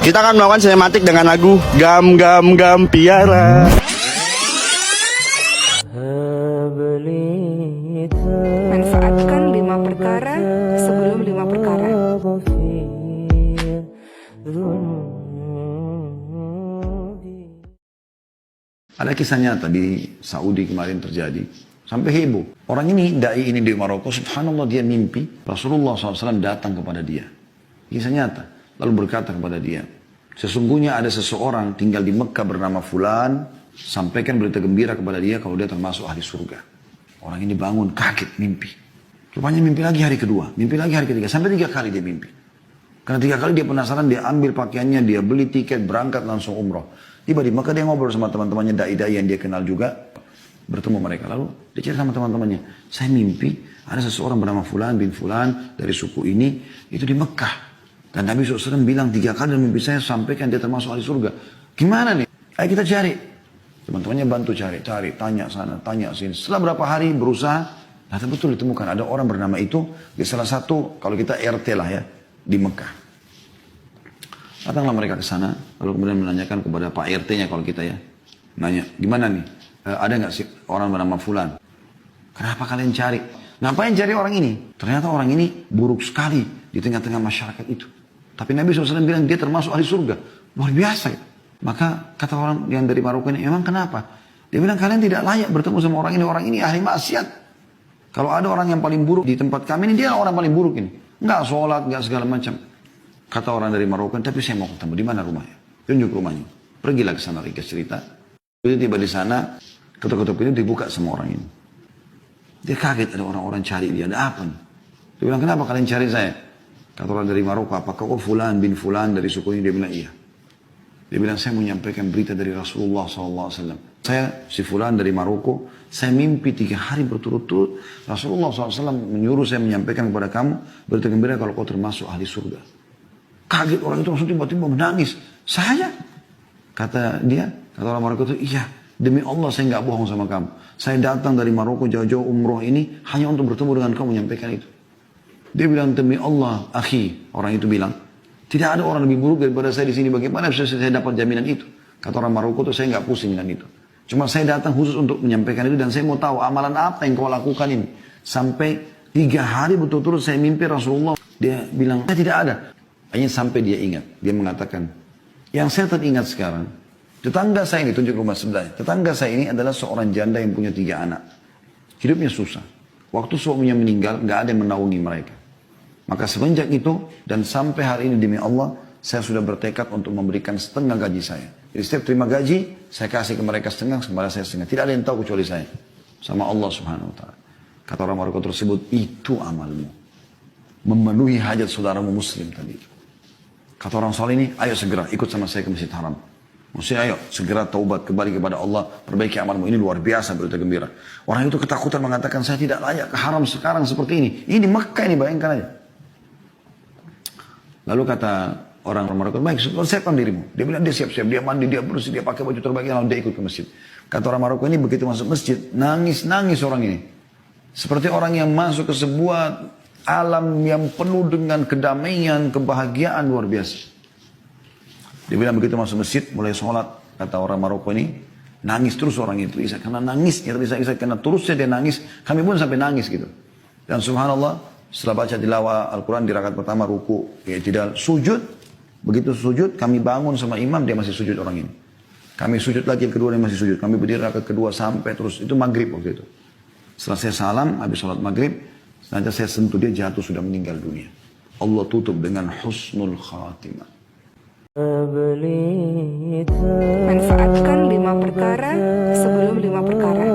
Kita akan melakukan sinematik dengan lagu Gam Gam Gam Piara. Manfaatkan 5 perkara sebelum 5 perkara. Ada kisah nyata di Saudi kemarin terjadi. Sampai heboh. Orang ini, da'i ini di Maroko, subhanallah dia mimpi. Rasulullah SAW datang kepada dia. Kisah nyata. Lalu berkata kepada dia, sesungguhnya ada seseorang tinggal di Mekah bernama Fulan. Sampaikan berita gembira kepada dia kalau dia termasuk ahli surga. Orang ini bangun, kaget, mimpi. Rupanya mimpi lagi hari kedua. Mimpi lagi hari ketiga. Sampai 3 kali dia mimpi. Karena 3 kali dia penasaran, dia ambil pakaiannya, dia beli tiket, berangkat langsung umroh. Tiba di Mekah dia ngobrol sama teman-temannya da'i-da'i yang dia kenal juga, bertemu mereka. Lalu dia cerita sama teman-temannya, saya mimpi ada seseorang bernama Fulan bin Fulan dari suku ini, itu di Mekah. Dan Nabi SAW bilang 3 kali dalam mimpi saya sampaikan dia termasuk ahli surga. Gimana nih? Ayo kita cari. Teman-temannya bantu cari, tanya sana, tanya sini. Setelah berapa hari berusaha, ternyata betul ditemukan ada orang bernama itu di salah satu, kalau kita RT lah ya, di Mekah. Datanglah mereka ke sana, lalu kemudian menanyakan kepada Pak RT-nya kalau kita ya. Nanya, gimana nih? Ada nggak sih orang bernama Fulan? Kenapa kalian cari? Ngapain cari orang ini? Ternyata orang ini buruk sekali di tengah-tengah masyarakat itu. Tapi Nabi SAW bilang dia termasuk ahli surga. Luar biasa ya. Maka kata orang yang dari Maroko ini, emang kenapa? Dia bilang kalian tidak layak bertemu sama orang ini ahli maksiat. Kalau ada orang yang paling buruk di tempat kami ini, dia orang paling buruk ini. Nggak sholat, nggak segala macam. Kata orang dari Maroko, tapi saya mau ketemu. Di mana rumahnya? Tunjuk rumahnya. Pergilah ke sana, ringkas cerita. Begitu tiba di sana, ketuk-ketuk pintu dibuka sama orang ini. Dia kaget ada orang-orang cari dia. Ada apa nih? Dia bilang, kenapa kalian cari saya? Kata orang dari Maroko, apakah kau Fulan bin Fulan dari suku ini? Dia bilang, iya. Dia bilang, saya mau menyampaikan berita dari Rasulullah SAW. Saya si Fulan dari Maroko, saya mimpi 3 hari berturut-turut. Rasulullah SAW menyuruh saya menyampaikan kepada kamu berita gembira kalau kau termasuk ahli surga. Kaget orang itu langsung tiba-tiba menangis. Saya? Kata dia, kata orang Maroko itu, iya. Demi Allah saya nggak bohong sama kamu. Saya datang dari Maroko jauh-jauh umroh ini hanya untuk bertemu dengan kamu menyampaikan itu. Dia bilang, demi Allah, akhi. Orang itu bilang, tidak ada orang lebih buruk daripada saya di sini. Bagaimana bisa saya dapat jaminan itu? Kata orang Maroko itu, saya nggak pusing dengan itu. Cuma saya datang khusus untuk menyampaikan itu dan saya mau tahu amalan apa yang kau lakukan ini. Sampai 3 hari betul-betul saya mimpi Rasulullah. Dia bilang, saya tidak ada. Hanya sampai dia ingat. Dia mengatakan, yang saya teringat sekarang, tetangga saya ini, tunjuk rumah sebelahnya. Tetangga saya ini adalah seorang janda yang punya 3 anak. Hidupnya susah. Waktu suaminya meninggal, nggak ada yang menaungi mereka. Maka semenjak itu, dan sampai hari ini demi Allah, saya sudah bertekad untuk memberikan setengah gaji saya. Jadi setiap terima gaji, saya kasih ke mereka setengah, kepada saya setengah. Tidak ada yang tahu kecuali saya. Sama Allah Subhanahu Wa Taala. Kata orang Maroko tersebut, itu amalmu. Memenuhi hajat saudaramu muslim tadi. Kata orang soleh ini, ayo segera ikut sama saya ke Masjid Haram. Maksudnya ayo segera taubat kembali kepada Allah, perbaiki amalmu. Ini luar biasa berita gembira. Orang itu ketakutan mengatakan, saya tidak layak ke haram sekarang seperti ini. Ini di Mekah ini, bayangkan aja. Lalu kata orang Maroko, baik, siapkan dirimu. Dia bilang dia siap-siap, dia mandi, dia bersih, dia pakai baju terbaik, lalu dia ikut ke masjid. Kata orang Maroko ini begitu masuk masjid, nangis-nangis orang ini. Seperti orang yang masuk ke sebuah alam yang penuh dengan kedamaian, kebahagiaan luar biasa. Dia bilang begitu masuk masjid, mulai sholat, kata orang Maroko ini, nangis terus orang itu. Karena nangisnya, karena terusnya dia nangis, kami pun sampai nangis gitu. Dan subhanallah, setelah baca tilawah Al-Quran di rakaat pertama ruku, tidak sujud. Begitu sujud, kami bangun sama imam, dia masih sujud orang ini. Kami sujud lagi yang kedua, dia masih sujud. Kami berdiri rakaat kedua sampai terus. Itu maghrib waktu itu. Setelah saya salam, habis sholat maghrib, nanti saya sentuh dia jatuh sudah meninggal dunia. Allah tutup dengan husnul khatimah. Manfaatkan 5 perkara sebelum 5 perkara.